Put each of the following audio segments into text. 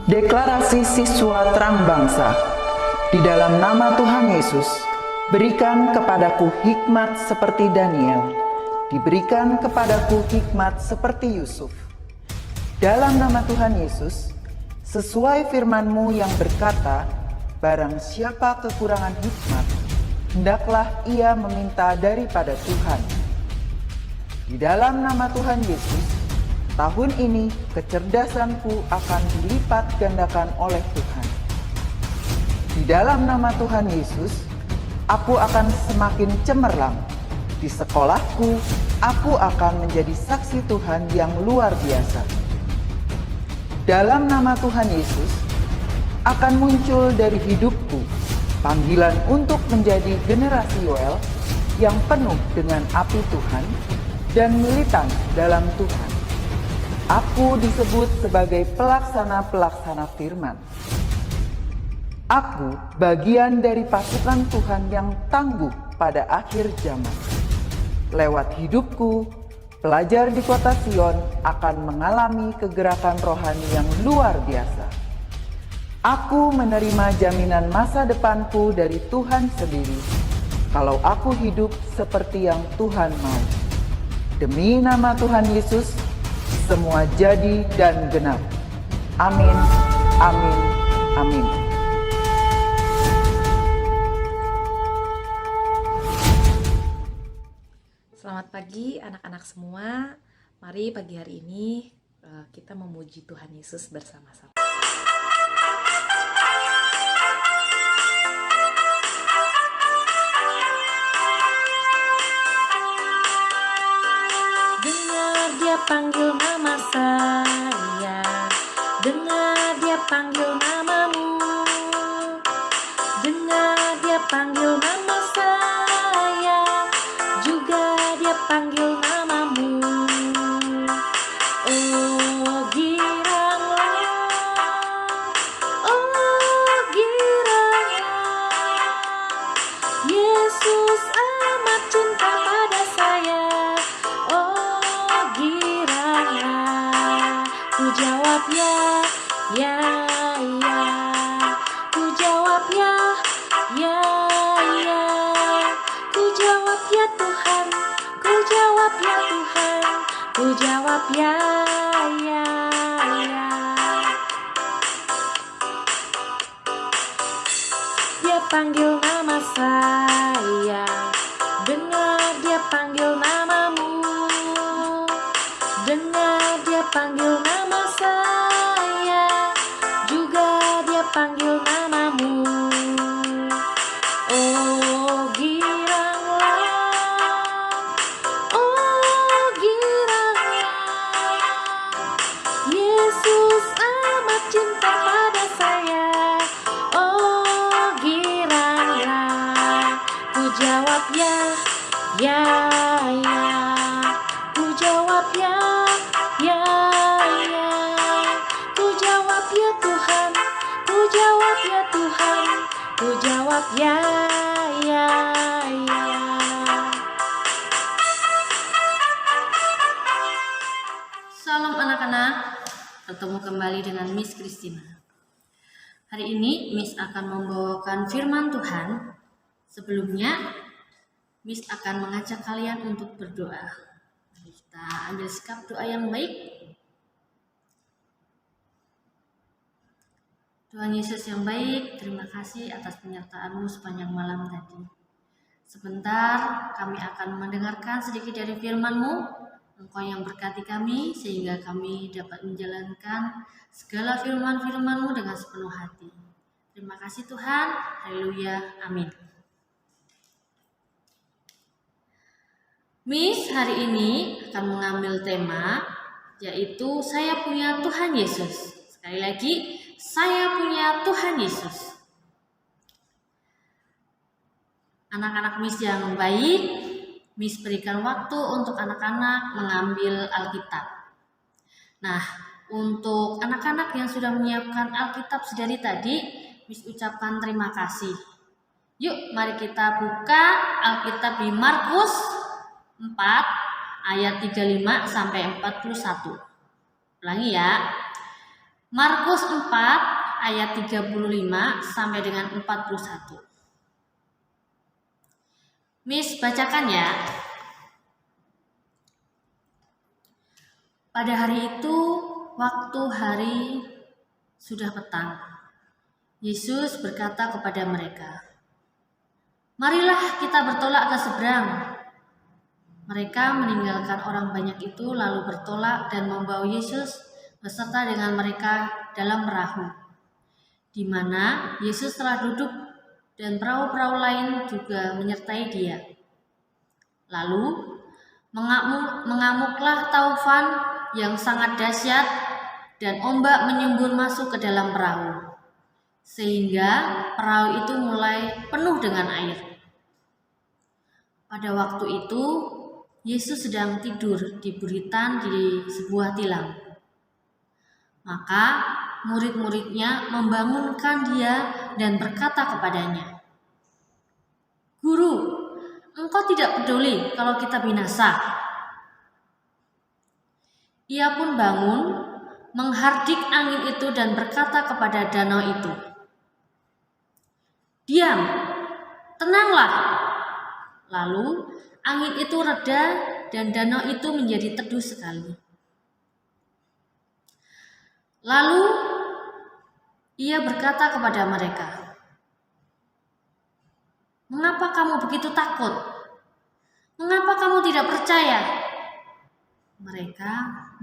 Deklarasi Siswa Terang Bangsa. Di dalam nama Tuhan Yesus, berikan kepadaku hikmat seperti Daniel, diberikan kepadaku hikmat seperti Yusuf. Dalam nama Tuhan Yesus, sesuai firman-Mu yang berkata, barang siapa kekurangan hikmat, hendaklah ia meminta daripada Tuhan. Di dalam nama Tuhan Yesus, tahun ini kecerdasanku akan dilipat gandakan oleh Tuhan. Di dalam nama Tuhan Yesus, aku akan semakin cemerlang. Di sekolahku, aku akan menjadi saksi Tuhan yang luar biasa. Dalam nama Tuhan Yesus, akan muncul dari hidupku panggilan untuk menjadi generasi Yoel yang penuh dengan api Tuhan dan militan dalam Tuhan. Aku disebut sebagai pelaksana-pelaksana firman. Aku bagian dari pasukan Tuhan yang tangguh pada akhir zaman. Lewat hidupku, pelajar di kota Sion akan mengalami kegerakan rohani yang luar biasa. Aku menerima jaminan masa depanku dari Tuhan sendiri, kalau aku hidup seperti yang Tuhan mau. Demi nama Tuhan Yesus, semua jadi dan genap. Amin, amin, amin. Selamat pagi anak-anak semua. Mari pagi hari ini kita memuji Tuhan Yesus bersama-sama. Dengar dia panggil nama saya, dengar dia panggil namamu, dengar dia panggil nama saya, juga dia panggil namamu. Oh giranglah, oh giranglah, Yesus amat cinta pada saya. Oh giranglah, ku jawab ya, ya, ya, ku jawab ya, ya, ya, ku jawab ya Tuhan, ku jawab ya Tuhan, ku jawab ya, ya, ya. Dia panggil nama saya, dengar dia panggil namamu, dengar dia panggil nama saya, juga dia panggil namamu. Oh giranglah, oh giranglah, Yesus amat cinta pada saya. Oh giranglah, ku jawab ya, ya, ya, ku jawab ya, ya, ya, ku jawab ya Tuhan, ku jawab ya Tuhan, ku jawab ya, ya, ya. Salam anak-anak, bertemu kembali dengan Miss Christina. Hari ini Miss akan membawakan firman Tuhan. Sebelumnya, Miss akan mengajak kalian untuk berdoa. Mari kita ambil sikap doa yang baik. Tuhan Yesus yang baik, terima kasih atas penyertaan-Mu sepanjang malam tadi. Sebentar kami akan mendengarkan sedikit dari firman-Mu. Engkau yang berkati kami sehingga kami dapat menjalankan segala firman-firman-Mu dengan sepenuh hati. Terima kasih Tuhan. Haleluya. Amin. Miss hari ini akan mengambil tema yaitu saya punya Tuhan Yesus. Sekali lagi, saya punya Tuhan Yesus. Anak-anak Miss yang baik, Miss berikan waktu untuk anak-anak mengambil Alkitab. Nah, untuk anak-anak yang sudah menyiapkan Alkitab sedari tadi, Miss ucapkan terima kasih. Yuk, mari kita buka Alkitab di Markus 4 ayat 35 sampai 41. Ulangi ya. Markus 4 ayat 35 sampai dengan 41. Miss bacakan ya. Pada hari itu, waktu hari sudah petang, Yesus berkata kepada mereka, "Marilah kita bertolak ke seberang." Mereka meninggalkan orang banyak itu lalu bertolak dan membawa Yesus beserta dengan mereka dalam perahu, di mana Yesus telah duduk dan perahu-perahu lain juga menyertai dia. Lalu mengamuklah taufan yang sangat dahsyat dan ombak menyembur masuk ke dalam perahu, sehingga perahu itu mulai penuh dengan air. Pada waktu itu, Yesus sedang tidur di buritan di sebuah tilam. Maka murid-muridnya membangunkan dia dan berkata kepadanya, "Guru, engkau tidak peduli kalau kita binasa." Ia pun bangun, menghardik angin itu dan berkata kepada danau itu, "Diam, tenanglah." Lalu angin itu reda dan danau itu menjadi teduh sekali. Lalu ia berkata kepada mereka, "Mengapa kamu begitu takut? Mengapa kamu tidak percaya?" Mereka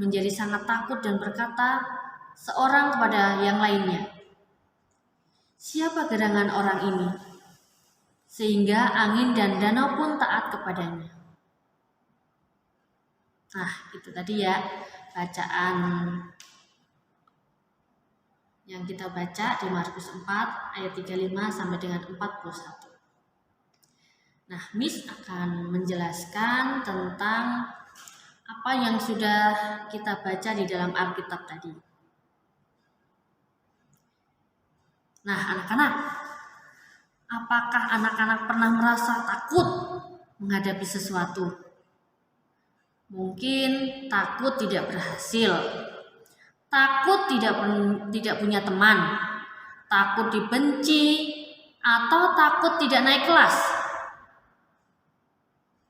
menjadi sangat takut dan berkata seorang kepada yang lainnya, "Siapa gerangan orang ini, sehingga angin dan danau pun taat kepadanya?" Nah, itu tadi ya bacaan yang kita baca di Markus 4 ayat 35 sampai dengan 41. Nah, Miss akan menjelaskan tentang apa yang sudah kita baca di dalam Alkitab tadi. Nah, anak-anak, apakah anak-anak pernah merasa takut menghadapi sesuatu? Mungkin takut tidak berhasil, takut tidak punya teman, takut dibenci, atau takut tidak naik kelas.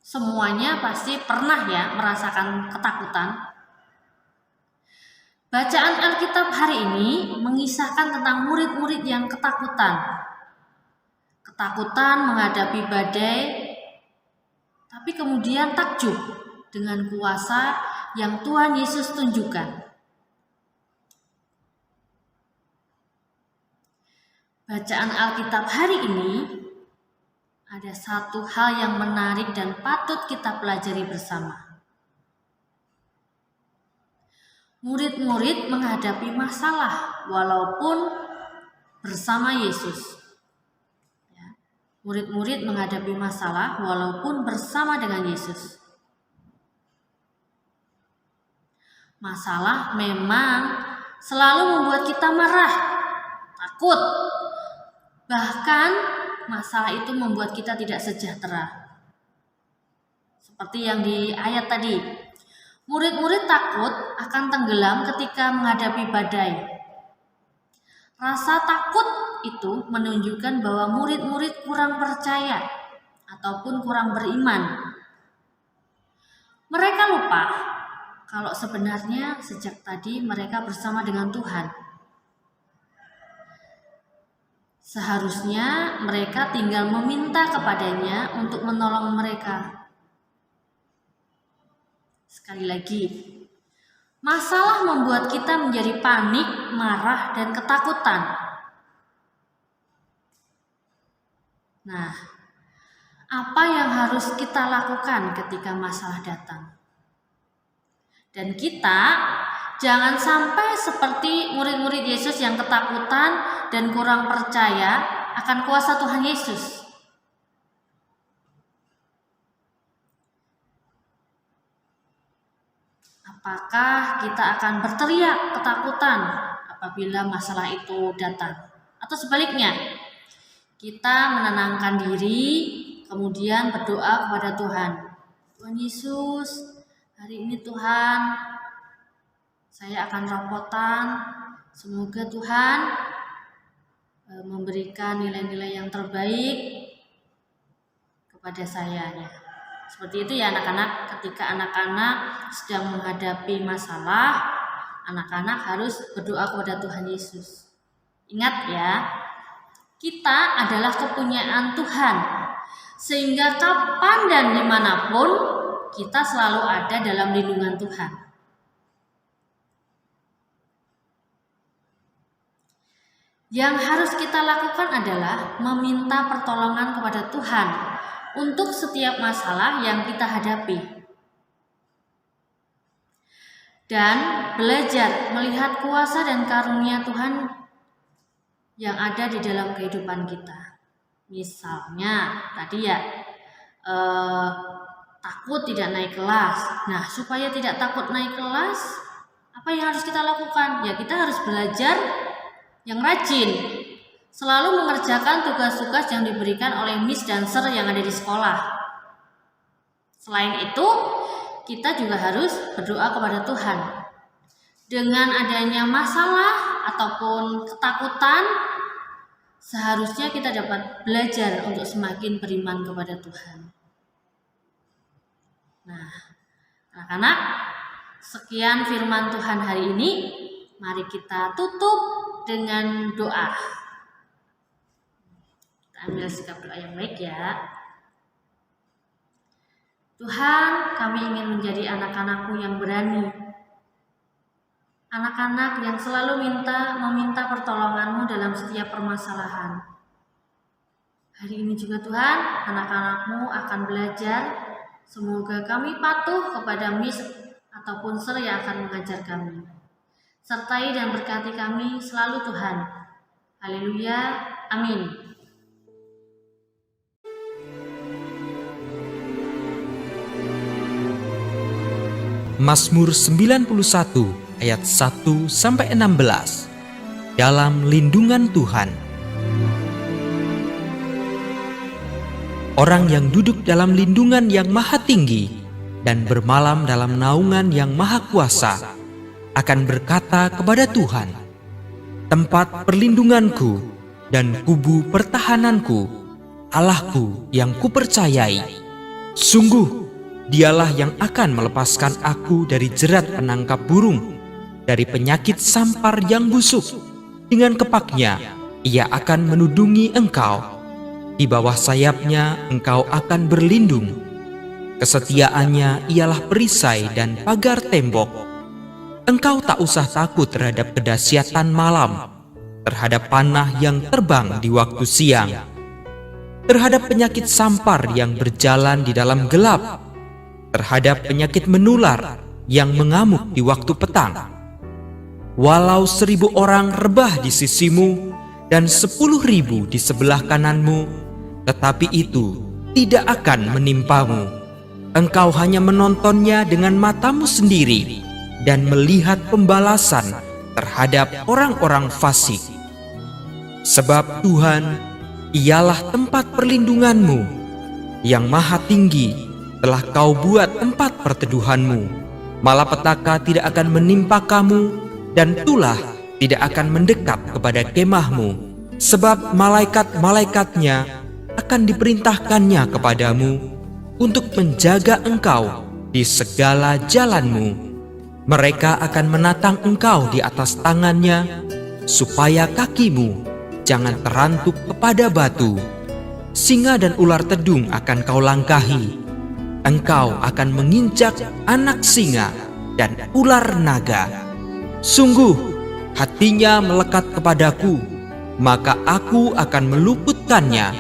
Semuanya pasti pernah ya merasakan ketakutan. Bacaan Alkitab hari ini mengisahkan tentang murid-murid yang ketakutan. Ketakutan menghadapi badai, tapi kemudian takjub dengan kuasa yang Tuhan Yesus tunjukkan. Bacaan Alkitab hari ini ada satu hal yang menarik dan patut kita pelajari bersama. Murid-murid menghadapi masalah walaupun bersama Yesus. Murid-murid menghadapi masalah walaupun bersama dengan Yesus. Masalah memang selalu membuat kita marah, takut. Bahkan masalah itu membuat kita tidak sejahtera. Seperti yang di ayat tadi, murid-murid takut akan tenggelam ketika menghadapi badai. Rasa takut itu menunjukkan bahwa murid-murid kurang percaya ataupun kurang beriman. Mereka lupa kalau sebenarnya sejak tadi mereka bersama dengan Tuhan. Seharusnya mereka tinggal meminta kepadanya untuk menolong mereka. Sekali lagi, masalah membuat kita menjadi panik, marah, dan ketakutan. Nah, apa yang harus kita lakukan ketika masalah datang? Dan kita jangan sampai seperti murid-murid Yesus yang ketakutan dan kurang percaya akan kuasa Tuhan Yesus. Apakah kita akan berteriak ketakutan apabila masalah itu datang? Atau sebaliknya, kita menenangkan diri, kemudian berdoa kepada Tuhan. Tuhan Yesus, hari ini Tuhan, saya akan rampotan, Semoga Tuhan memberikan nilai-nilai yang terbaik kepada saya ya. Seperti itu ya anak-anak, ketika anak-anak sedang menghadapi masalah, anak-anak harus berdoa kepada Tuhan Yesus. Ingat ya, kita adalah kepunyaan Tuhan, sehingga kapan dan dimanapun kita selalu ada dalam lindungan Tuhan. Yang harus kita lakukan adalah meminta pertolongan kepada Tuhan untuk setiap masalah yang kita hadapi. Dan belajar melihat kuasa dan karunia Tuhan yang ada di dalam kehidupan kita. Misalnya tadi ya, takut tidak naik kelas. Nah, supaya tidak takut naik kelas, apa yang harus kita lakukan? Ya, kita harus belajar yang rajin, selalu mengerjakan tugas-tugas yang diberikan oleh Miss dan Sir yang ada di sekolah. Selain itu, kita juga harus berdoa kepada Tuhan. Dengan adanya masalah ataupun ketakutan, seharusnya kita dapat belajar untuk semakin beriman kepada Tuhan. Nah, anak-anak, sekian firman Tuhan hari ini. Mari kita tutup dengan doa. Kita ambil sikap doa yang baik ya. Tuhan, kami ingin menjadi anak-anak-Mu yang berani. Anak-anak yang selalu meminta pertolongan-Mu dalam setiap permasalahan. Hari ini juga Tuhan, anak-anak-Mu akan belajar. Semoga kami patuh kepada Miss ataupun Sir yang akan mengajar kami. Sertai dan berkati kami selalu Tuhan. Haleluya. Amin. Mazmur 91 ayat 1-16. Dalam lindungan Tuhan. Orang yang duduk dalam lindungan yang maha tinggi dan bermalam dalam naungan yang maha kuasa akan berkata kepada Tuhan, tempat perlindunganku dan kubu pertahananku, Allahku yang kupercayai. Sungguh, Dialah yang akan melepaskan aku dari jerat penangkap burung, dari penyakit sampar yang busuk. Dengan kepaknya, Ia akan menudungi engkau. Di bawah sayapnya engkau akan berlindung. Kesetiaannya ialah perisai dan pagar tembok. Engkau tak usah takut terhadap kedahsyatan malam, terhadap panah yang terbang di waktu siang, terhadap penyakit sampar yang berjalan di dalam gelap, terhadap penyakit menular yang mengamuk di waktu petang. Walau 1000 orang rebah di sisimu dan 10.000 di sebelah kananmu, tetapi itu tidak akan menimpamu. Engkau hanya menontonnya dengan matamu sendiri dan melihat pembalasan terhadap orang-orang fasik. Sebab Tuhan, Ialah tempat perlindunganmu, yang maha tinggi telah kau buat tempat perteduhanmu. Malapetaka tidak akan menimpa kamu, dan tulah tidak akan mendekat kepada kemahmu. Sebab malaikat-malaikatnya akan diperintahkannya kepadamu untuk menjaga engkau di segala jalanmu. Mereka akan menatang engkau di atas tangannya, supaya kakimu jangan terantuk kepada batu. Singa dan ular tedung akan kau langkahi. Engkau akan menginjak anak singa dan ular naga. Sungguh, hatinya melekat kepadaku, maka aku akan meluputkannya.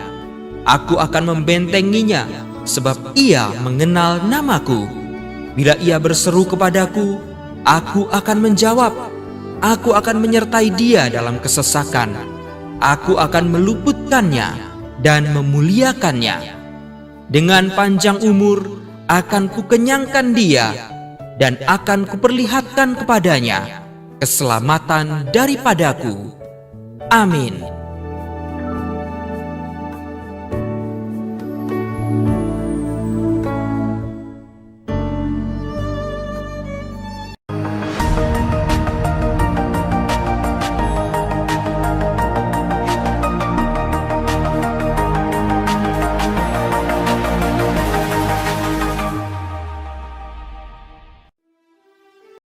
Aku akan membentenginya, sebab ia mengenal namaku. Bila ia berseru kepadaku, aku akan menjawab. Aku akan menyertai dia dalam kesesakan. Aku akan meluputkannya dan memuliakannya. Dengan panjang umur akan kukenyangkan dia, dan akan kuperlihatkan kepadanya keselamatan daripadaku. Amin.